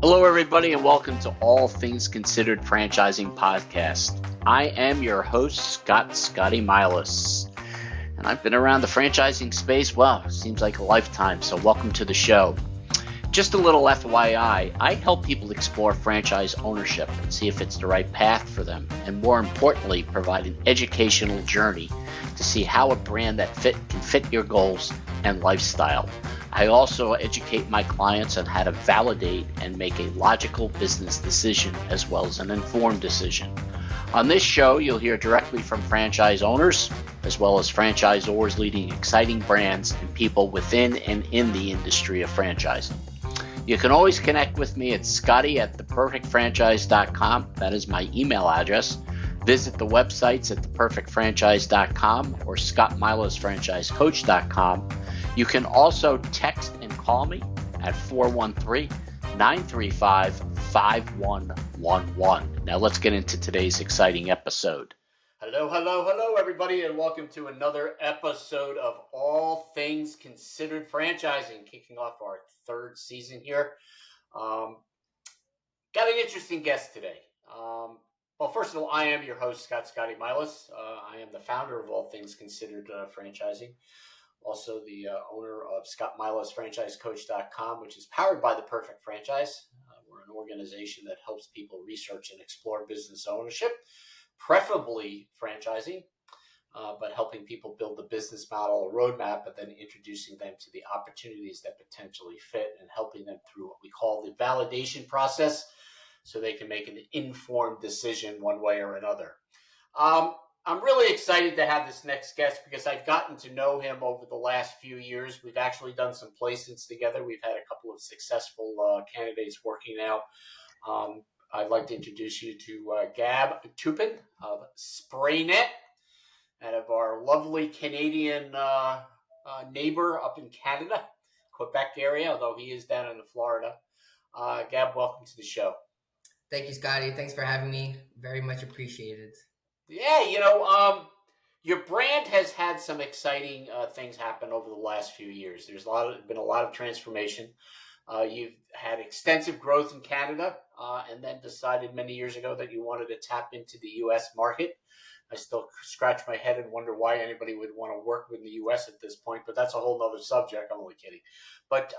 Hello, everybody, and welcome to All Things Considered Franchising Podcast. I am your host, Scotty Milas, and I've been around the franchising space, seems like a lifetime, so welcome to the show. Just a little FYI, I help people explore franchise ownership and see if it's the right path for them, and more importantly, provide an educational journey to see how a brand that can fit your goals and lifestyle. I also educate my clients on how to validate and make a logical business decision as well as an informed decision. On this show, you'll hear directly from franchise owners as well as franchisors leading exciting brands and people within and in the industry of franchising. You can always connect with me at scotty@theperfectfranchise.com. That is my email address. Visit the websites at theperfectfranchise.com or scottmilasfranchisecoach.com. You can also text and call me at 413-935-5111. Now let's get into today's exciting episode. Hello, everybody, and welcome to another episode of All Things Considered Franchising, kicking off our third season here. Got an interesting guest today. First of all, I am your host, Scotty Milas. I am the founder of All Things Considered Franchising. Also the owner of scottmilasfranchisecoach.com, which is powered by The Perfect Franchise. We're an organization that helps people research and explore business ownership, preferably franchising, but helping people build the business model, a roadmap, but then introducing them to the opportunities that potentially fit and helping them through what we call the validation process so they can make an informed decision one way or another. I'm really excited to have this next guest because I've gotten to know him over the last few years. We've actually done some placements together. We've had a couple of successful candidates working out. I'd like to introduce you to Gabriel Toupin of SprayNet, out of our lovely Canadian neighbor up in Canada, Quebec area, although he is down in Florida. Gab, welcome to the show. Thank you, Scotty. Thanks for having me. Very much appreciated. Yeah, your brand has had some exciting things happen over the last few years. There's been a lot of transformation. You've had extensive growth in Canada, and then decided many years ago that you wanted to tap into the U.S. market. I still scratch my head and wonder why anybody would want to work with the U.S. at this point, but that's a whole nother subject. I'm only kidding. But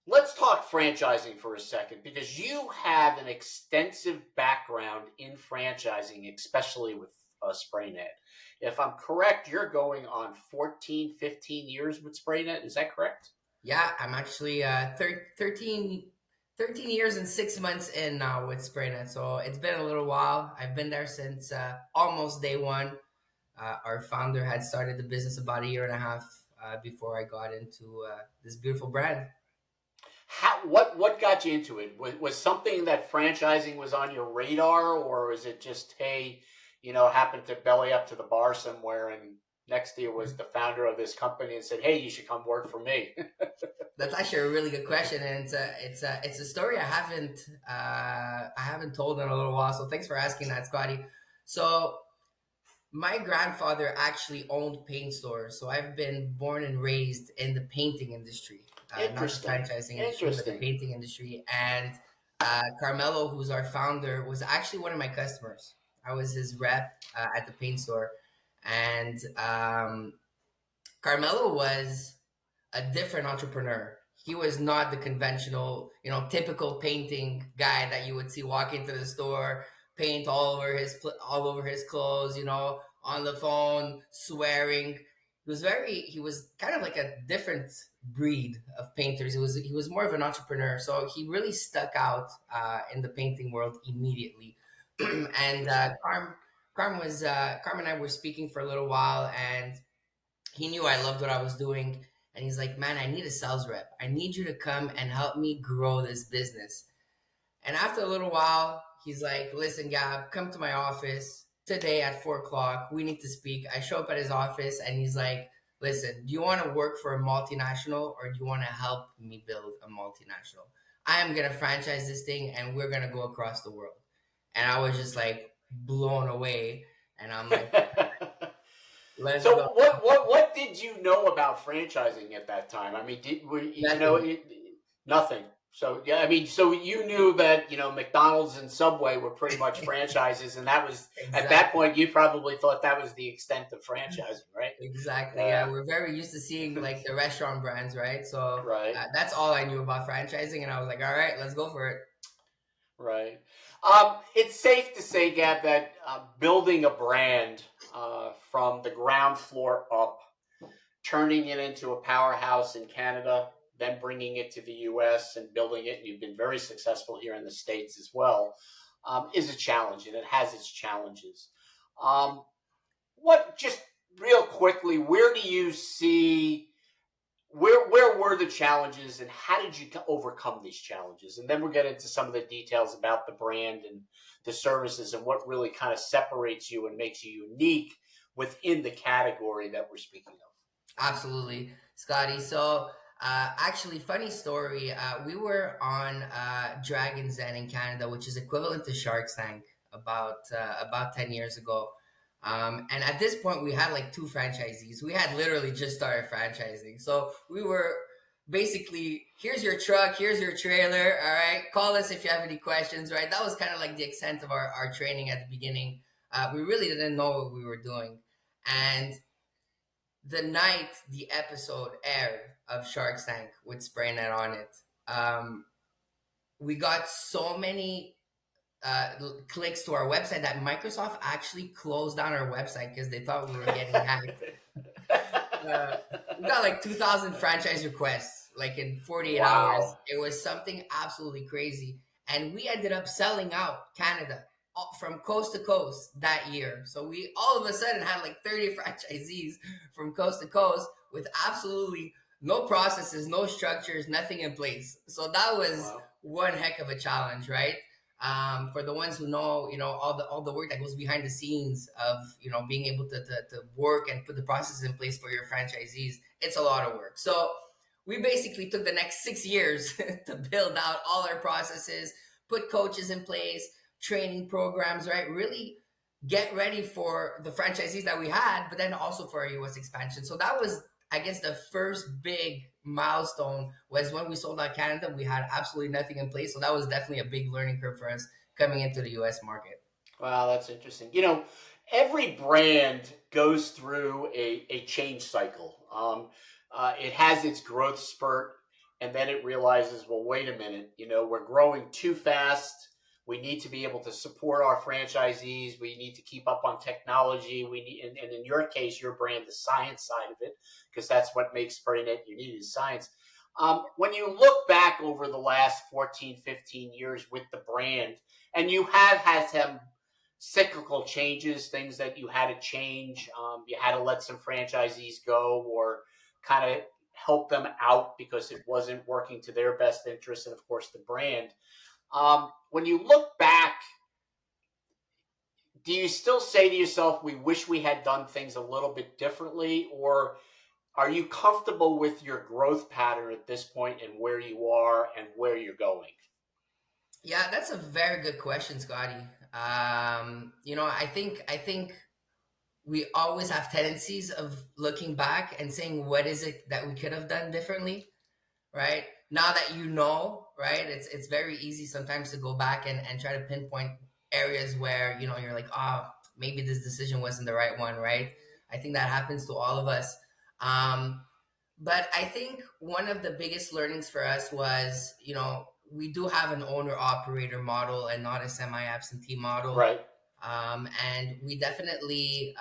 let's talk franchising for a second, because you have an extensive background in franchising, especially with SprayNet. If I'm correct, you're going on 14, 15 years with SprayNet. Is that correct? Yeah, I'm actually 13 years and 6 months in now with SprayNet. So it's been a little while. I've been there since almost day one. Our founder had started the business about a year and a half before I got into this beautiful brand. What got you into it? Was something that franchising was on your radar, or is it just, hey, happened to belly up to the bar somewhere and next to you was the founder of this company and said, hey, you should come work for me? That's actually a really good question, and it's a story I haven't told in a little while. So thanks for asking that, Scotty. So my grandfather actually owned paint stores, so I've been born and raised in the painting industry. Not the franchising industry, but the painting industry. And Carmelo, who's our founder, was actually one of my customers. I was his rep at the paint store. And Carmelo was a different entrepreneur. He was not the conventional, typical painting guy that you would see walk into the store, paint all over his clothes, on the phone, swearing. He was kind of like a different breed of painters. He was more of an entrepreneur, so he really stuck out in the painting world immediately. And Carm and I were speaking for a little while, and he knew I loved what I was doing, and he's like, "Man, I need a sales rep. I need you to come and help me grow this business." And after a little while, he's like, "Listen, Gab, come to my office today at 4:00. We need to speak." I show up at his office, and he's like, "Listen, do you want to work for a multinational, or do you want to help me build a multinational? I am going to franchise this thing, and we're going to go across the world." And I was just like blown away. And I'm like, let's go. What did you know about franchising at that time? I mean, nothing. So yeah, I mean, so you knew that McDonald's and Subway were pretty much franchises, and that was at that Exactly. point you probably thought that was the extent of franchising, right? Exactly. Yeah, Yeah, we're very used to seeing like the restaurant brands, right? So right, that's all I knew about franchising, and I was like, all right, let's go for it. right. It's safe to say, Gab, that building a brand from the ground floor up, turning it into a powerhouse in Canada, then bringing it to the US and building it, and you've been very successful here in the States as well, is a challenge, and it has its challenges. Um, what, just real quickly, where do you see, where were the challenges and how did you overcome these challenges? And then we'll get into some of the details about the brand and the services and what really kind of separates you and makes you unique within the category that we're speaking of. Absolutely, Scotty. So, actually, funny story. We were on Dragon's Den in Canada, which is equivalent to Shark's Tank, about 10 years ago. And at this point, we had like two franchisees. We had literally just started franchising, so we were basically, here's your truck, here's your trailer. All right, call us if you have any questions. Right, that was kind of like the extent of our training at the beginning. We really didn't know what we were doing, and the night the episode aired of Shark Tank with Spraynet on it, um, we got so many clicks to our website that Microsoft actually closed down our website because they thought we were getting hacked. Uh, we got like 2,000 franchise requests like in 48 hours. Wow. It was something absolutely crazy. And we ended up selling out Canada from coast to coast that year. So we all of a sudden had like 30 franchisees from coast to coast with absolutely no processes, no structures, nothing in place. So that was Wow. one heck of a challenge, right? For the ones who know, all the work that goes behind the scenes of being able to work and put the processes in place for your franchisees, it's a lot of work. So we basically took the next 6 years to build out all our processes, put coaches in place, training programs, right? Really get ready for the franchisees that we had, but then also for our US expansion. So that was, I guess, the first big milestone was when we sold out Canada. We had absolutely nothing in place. So that was definitely a big learning curve for us coming into the US market. Wow, that's interesting. Every brand goes through a change cycle. It has its growth spurt, and then it realizes, well, wait a minute, we're growing too fast. We need to be able to support our franchisees. We need to keep up on technology. We need, and in your case, your brand, the science side of it, because that's what makes SprayNet unique is science. When you look back over the last 14, 15 years with the brand, and you have had some cyclical changes, things that you had to change. You had to let some franchisees go or kind of help them out because it wasn't working to their best interest, and of course the brand. When you look back, do you still say to yourself, we wish we had done things a little bit differently, or are you comfortable with your growth pattern at this point and where you are and where you're going? Yeah, that's a very good question, Scotty. I think we always have tendencies of looking back and saying, what is it that we could have done differently? Right now that right, it's very easy sometimes to go back and try to pinpoint areas where you're like, oh, maybe this decision wasn't the right one, right? I think that happens to all of us. um, but I think one of the biggest learnings for us was, we do have an owner operator model and not a semi absentee model. Right. And we definitely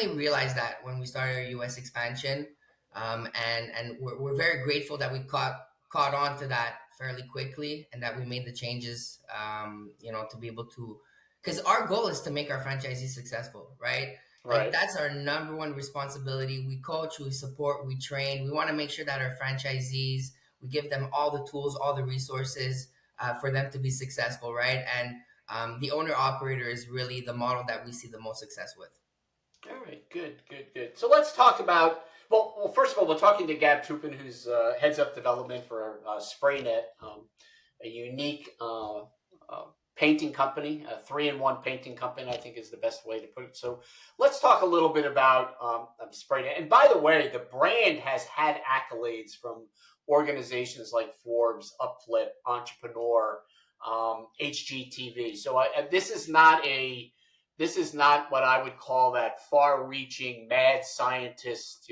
realized that when we started our U.S. expansion, and we're very grateful that we caught on to that fairly quickly, and that we made the changes, to be able to, because our goal is to make our franchisees successful, right? Like Right. that's our number one responsibility. We coach, we support, we train. We want to make sure that our franchisees, we give them all the tools, all the resources, for them to be successful, right? And the owner operator is really the model that we see the most success with. All right, good, good, good. So let's talk about. Well, first of all, we're talking to Gab Toupin, who's heads up development for SprayNet, a unique painting company, a three-in-one painting company, I think is the best way to put it. So let's talk a little bit about SprayNet. And by the way, the brand has had accolades from organizations like Forbes, Uplift, Entrepreneur, HGTV. So this is not what I would call that far-reaching mad scientist,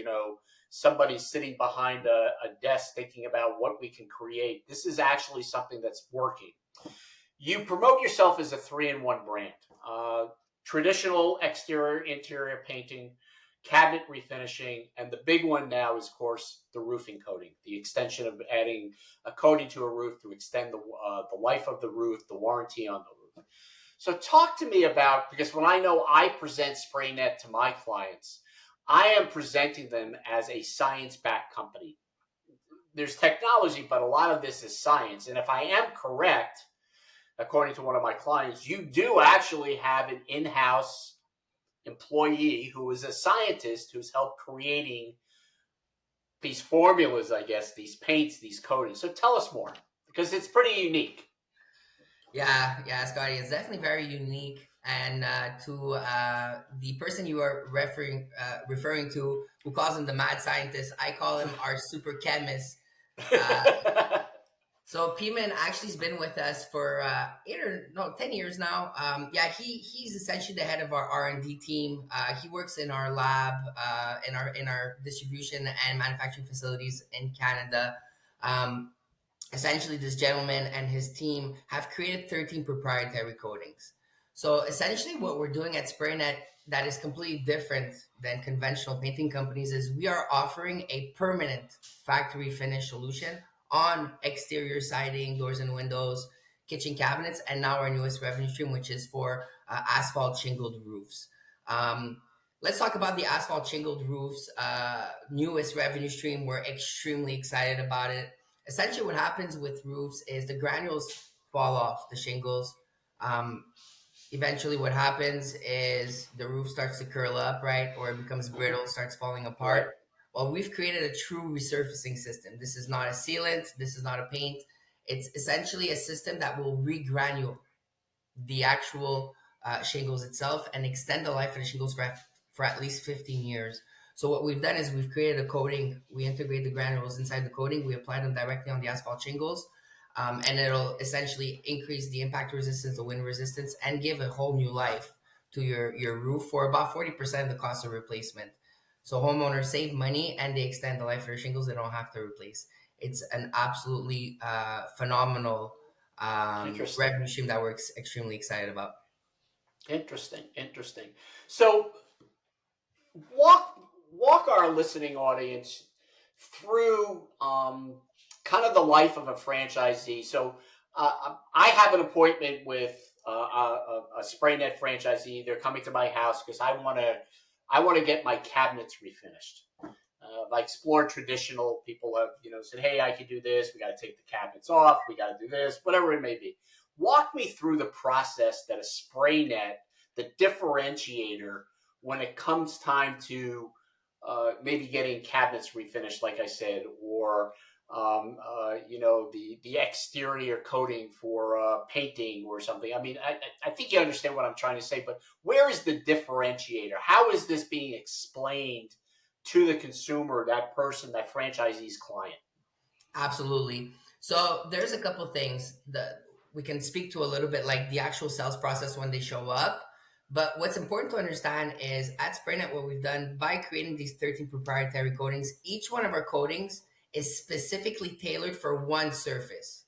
somebody sitting behind a desk thinking about what we can create. This is actually something that's working. You promote yourself as a 3-in-1 brand. Traditional exterior, interior painting, cabinet refinishing, and the big one now is, of course, the roofing coating. The extension of adding a coating to a roof to extend the life of the roof, the warranty on the roof. So talk to me about, because when I present SprayNet to my clients, I am presenting them as a science-backed company. There's technology, but a lot of this is science. And if I am correct, according to one of my clients, you do actually have an in-house employee who is a scientist who's helped creating these formulas, I guess, these paints, these coatings. So tell us more, because it's pretty unique. Yeah, Scotty, it's definitely very unique. And to the person you are referring to, who calls him the mad scientist, I call him our super chemist. So Piman actually has been with us for 10 years now. He's essentially the head of our R&D team. He works in our lab, in our distribution and manufacturing facilities in Canada. Essentially, this gentleman and his team have created 13 proprietary coatings. So essentially what we're doing at SprayNet that is completely different than conventional painting companies is we are offering a permanent factory finish solution on exterior siding, doors and windows, kitchen cabinets, and now our newest revenue stream, which is for asphalt shingled roofs. Let's talk about the asphalt shingled roofs, newest revenue stream. We're extremely excited about it. Essentially what happens with roofs is the granules fall off the shingles. Eventually what happens is the roof starts to curl up, right? Or it becomes brittle, starts falling apart. Right. Well, we've created a true resurfacing system. This is not a sealant. This is not a paint. It's essentially a system that will regranule the actual shingles itself and extend the life of the shingles for at least 15 years. So what we've done is we've created a coating. We integrate the granules inside the coating. We apply them directly on the asphalt shingles. And it'll essentially increase the impact resistance, the wind resistance, and give a whole new life to your roof for about 40% of the cost of replacement. So homeowners save money and they extend the life of their shingles. They don't have to replace. It's an absolutely phenomenal revenue stream that we're extremely excited about. Interesting. So walk our listening audience through kind of the life of a franchisee. So I have an appointment with a SprayNet franchisee. They're coming to my house because I want to get my cabinets refinished. I explored traditional. People have said, "Hey, I can do this. We got to take the cabinets off. We got to do this, whatever it may be." Walk me through the process that a SprayNet, the differentiator, when it comes time to maybe getting cabinets refinished, like I said, or the exterior coating for painting or something. I mean, I think you understand what I'm trying to say, but where is the differentiator? How is this being explained to the consumer, that person, that franchisee's client? Absolutely. So there's a couple of things that we can speak to a little bit, like the actual sales process when they show up. But what's important to understand is at SprayNet, what we've done by creating these 13 proprietary coatings, each one of our coatings is specifically tailored for one surface.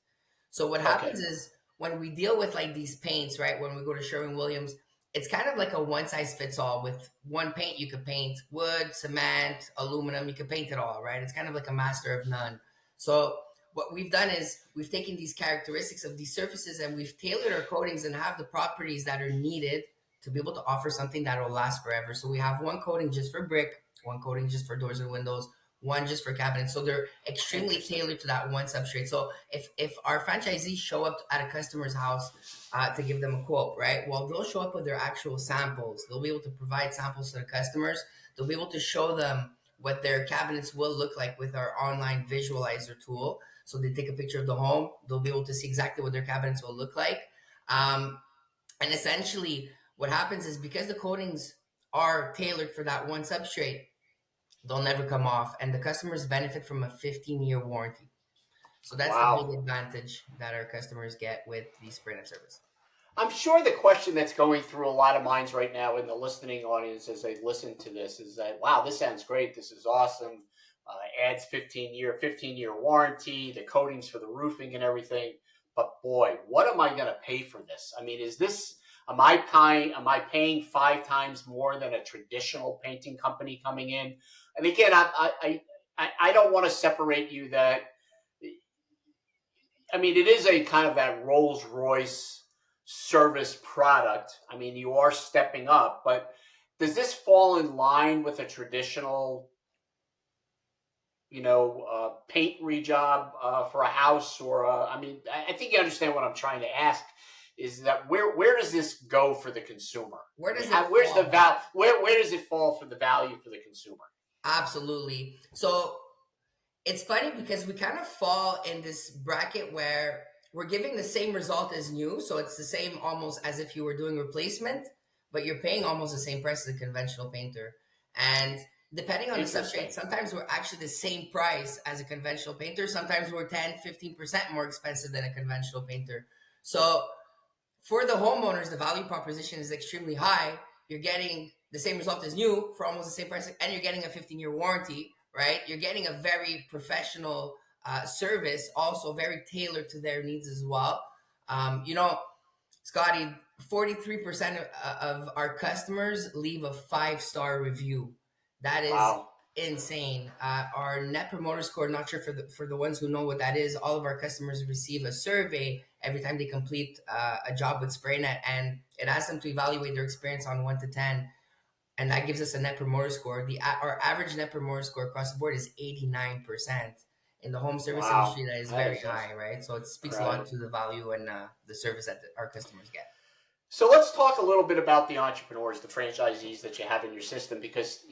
So what happens is when we deal with like these paints, right? When we go to Sherwin-Williams, it's kind of like a one size fits all. With one paint, you could paint wood, cement, aluminum, you could paint it all, right? It's kind of like a master of none. So what we've done is we've taken these characteristics of these surfaces and we've tailored our coatings and have the properties that are needed to be able to offer something that will last forever. So we have one coating just for brick, one coating just for doors and windows, one just for cabinets. So they're extremely tailored to that one substrate. So if our franchisees show up at a customer's house to give them a quote, right? Well, they'll show up with their actual samples. They'll be able to provide samples to the customers. They'll be able to show them what their cabinets will look like with our online visualizer tool. So they take a picture of the home. They'll be able to see exactly what their cabinets will look like. And essentially what happens is because the coatings are tailored for that one substrate, they'll never come off, and the customers benefit from a 15-year warranty. So that's the Wow. big advantage that our customers get with the spray net service. I'm sure the question that's going through a lot of minds right now in the listening audience as they listen to this is that, wow, this sounds great. This is awesome. Adds 15-year warranty, the coatings for the roofing and everything. But boy, what am I going to pay for this? I mean, am I paying 5 times more than a traditional painting company coming in? And again, I don't want to separate you that. I mean, it is a kind of that Rolls Royce service product. I mean, you are stepping up, but does this fall in line with a traditional, paint rejob for a house I mean, I think you understand what I'm trying to ask. Is that where does this go for the consumer? Where I mean, does it where's the fall? where does it fall for the value for the consumer? Absolutely. So it's funny because we kind of fall in this bracket where we're giving the same result as new. So it's the same almost as if you were doing replacement, but you're paying almost the same price as a conventional painter. And depending on the substrate, Interesting. sometimes we're actually the same price as a conventional painter. Sometimes we're 10-15% more expensive than a conventional painter. So for the homeowners, the value proposition is extremely high. You're getting the same result as new for almost the same price, and you're getting a 15-year warranty, right? You're getting a very professional service, also very tailored to their needs as well. You know, Scotty, 43% of our customers leave a 5-star review. That is Wow. insane. Our net promoter score, not sure for the ones who know what that is, all of our customers receive a survey every time they complete a job with SprayNet, and it asks them to evaluate their experience on 1 to 10, and that gives us a net promoter score. Our average net promoter score across the board is 89%. In the home service Wow. industry, that is That very is high, right? So it speaks a lot right. to the value and the service that our customers get. So let's talk a little bit about the entrepreneurs, the franchisees that you have in your system, because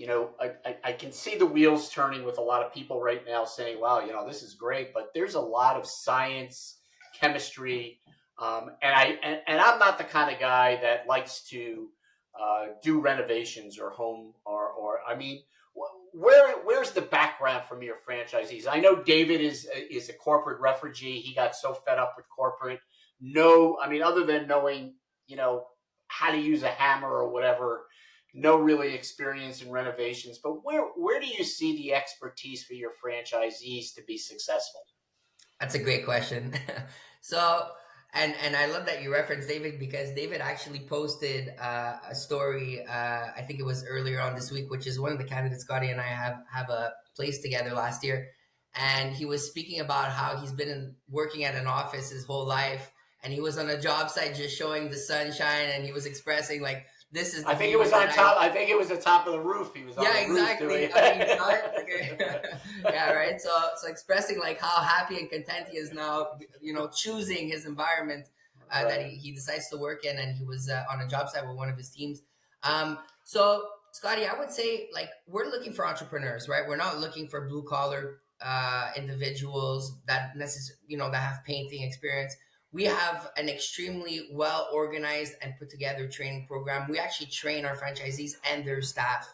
I can see the wheels turning with a lot of people right now saying, "Wow, this is great," but there's a lot of science, chemistry, and I'm not the kind of guy that likes to do renovations or home or I mean, where's the background from your franchisees? I know David is a corporate refugee. He got so fed up with corporate. No, I mean, other than knowing how to use a hammer or whatever, no really experience in renovations. But where do you see the expertise for your franchisees to be successful? That's a great question. So, and I love that you referenced David because David actually posted a story. I think it was earlier on this week, which is one of the candidates Scotty and I have a place together last year, and he was speaking about how he's been working at an office his whole life, and he was on a job site just showing the sunshine, and he was expressing like, "This is the I think it view was that on I." top. I think it was the top of the roof. He was on Yeah, the roof doing exactly. Okay, you saw it. it. Okay. Yeah, right. So expressing like how happy and content he is now, choosing his environment that Right. he decides to work in, and he was on a job site with one of his teams. So Scotty, I would say like we're looking for entrepreneurs, right? We're not looking for blue collar individuals that that have painting experience. We have an extremely well organized and put together training program. We actually train our franchisees and their staff.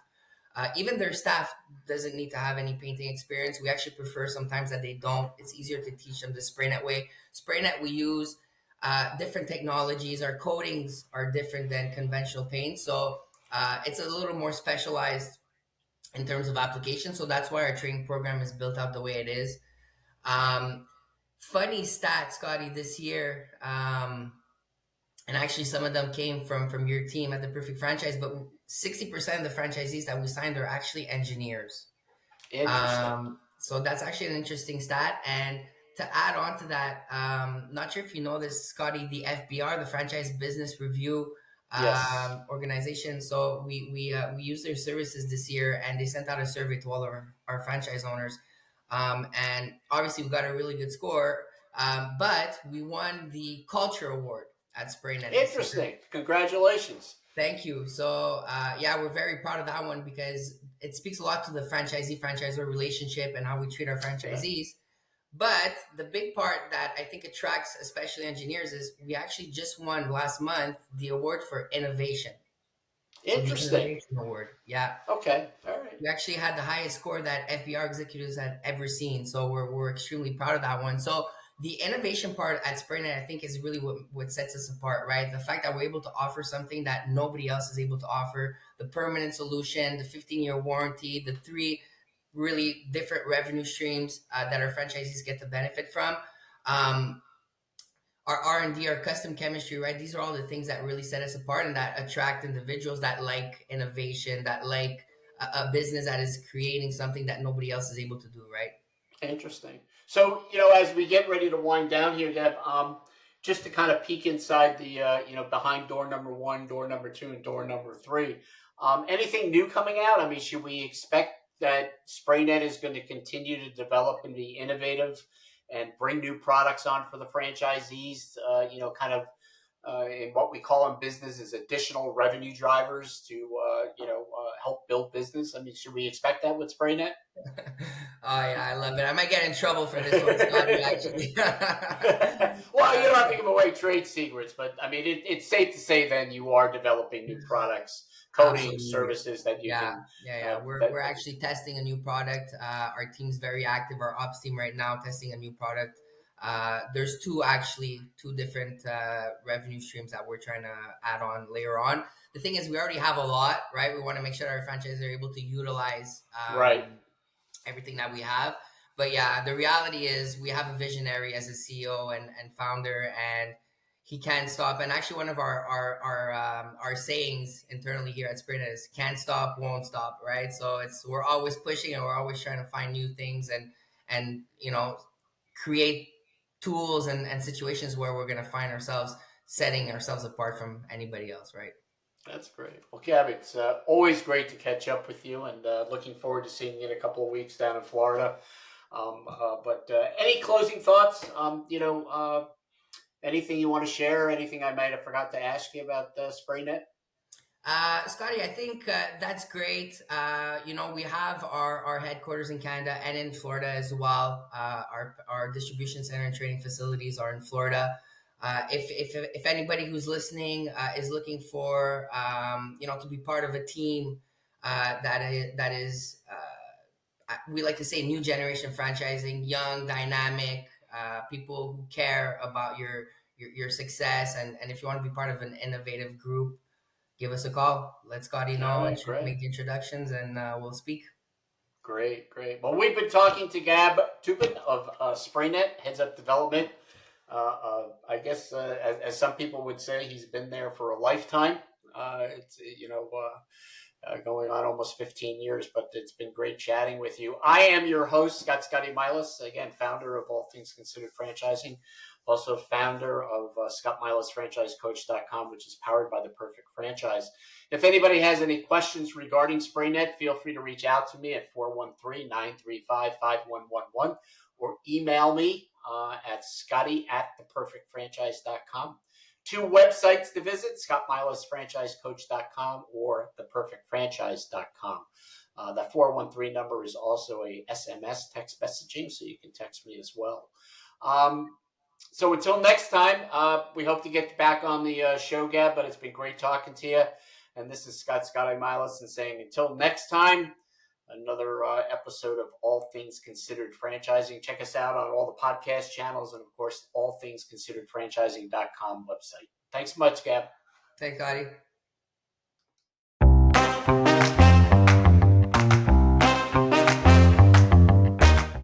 Even their staff doesn't need to have any painting experience. We actually prefer sometimes that they don't. It's easier to teach them the SprayNet way. SprayNet, we use different technologies. Our coatings are different than conventional paint. So it's a little more specialized in terms of application. So that's why our training program is built out the way it is. Um, Funny stat, Scotty, this year, and actually some of them came from your team at the Perfect Franchise, but 60% of the franchisees that we signed are actually engineers. Interesting. So that's actually an interesting stat. And to add on to that, not sure if you know this, Scotty, the FBR, the Franchise Business Review Yes. organization. So we used their services this year, and they sent out a survey to all of our franchise owners. And obviously, we got a really good score, but we won the Culture Award at SprayNet this year. Interesting. Congratulations. Thank you. So, yeah, we're very proud of that one because it speaks a lot to the franchisee franchisor relationship and how we treat our Yeah. franchisees. But the big part that I think attracts, especially engineers, is we actually just won last month the award for innovation. So the Interesting. innovation award, yeah. Okay. All right. We actually had the highest score that FBR executives had ever seen. So we're extremely proud of that one. So the innovation part at SprayNet, I think, is really what sets us apart, right? The fact that we're able to offer something that nobody else is able to offer, the permanent solution, the 15-year warranty, the three really different revenue streams that our franchisees get to benefit from. Um, our R&D, our custom chemistry, right? These are all the things that really set us apart and that attract individuals that like innovation, that like a business that is creating something that nobody else is able to do, right? Interesting. So, as we get ready to wind down here, Deb, just to kind of peek inside the, behind door number one, door number two, and door number three, anything new coming out? I mean, should we expect that SprayNet is going to continue to develop and be innovative and bring new products on for the franchisees, kind of in what we call in business is additional revenue drivers to, help build business? I mean, should we expect that with SprayNet? Oh yeah, I love it. I might get in trouble for this one, Scotty. Actually, Well, you don't have to give away trade secrets, but I mean, it's safe to say then you are developing new products, coating absolutely. services that you Yeah, can. yeah. We're actually testing a new product. Our team's very active. Our ops team right now testing a new product. There's two different revenue streams that we're trying to add on later on. The thing is, we already have a lot, right? We want to make sure that our franchises are able to utilize Right. everything that we have. But yeah, the reality is we have a visionary as a CEO and founder, and he can't stop. And actually, one of our sayings internally here at Sprint is "Can't stop, won't stop." Right? So we're always pushing and we're always trying to find new things and create tools and situations where we're going to find ourselves setting ourselves apart from anybody else. Right? That's great. Well, Gab, it's always great to catch up with you, and looking forward to seeing you in a couple of weeks down in Florida. But any closing thoughts? Anything you want to share? Anything I might have forgot to ask you about SprayNet? Scotty, I think that's great. We have our headquarters in Canada and in Florida as well. Our distribution center and training facilities are in Florida. If anybody who's listening is looking for to be part of a team that is we like to say new generation franchising, young, dynamic, people who care about your success, and if you want to be part of an innovative group, give us a call. Let Scotty All know and right, great. make the introductions, and we'll speak. Great, great. Well, we've been talking to Gab Toupin of SprayNet, heads up development. I guess, as some people would say, he's been there for a lifetime. It's going on almost 15 years, but it's been great chatting with you. I am your host, Scotty Milas, again, founder of All Things Considered Franchising, also founder of ScottMilasFranchiseCoach.com, which is powered by the Perfect Franchise. If anybody has any questions regarding SprayNet, feel free to reach out to me at 413-935-5111 or email me at scotty@theperfectfranchise.com. Two websites to visit, ScottMilasFranchiseCoach.com or theperfectfranchise.com. The 413 number is also a SMS text messaging, so you can text me as well. So until next time, we hope to get back on the show, Gab, but it's been great talking to you. And this is Scotty Milas, and saying until next time, another episode of All Things Considered Franchising. Check us out on all the podcast channels and, of course, allthingsconsideredfranchising.com website. Thanks so much, Gab. Thanks, Scotty.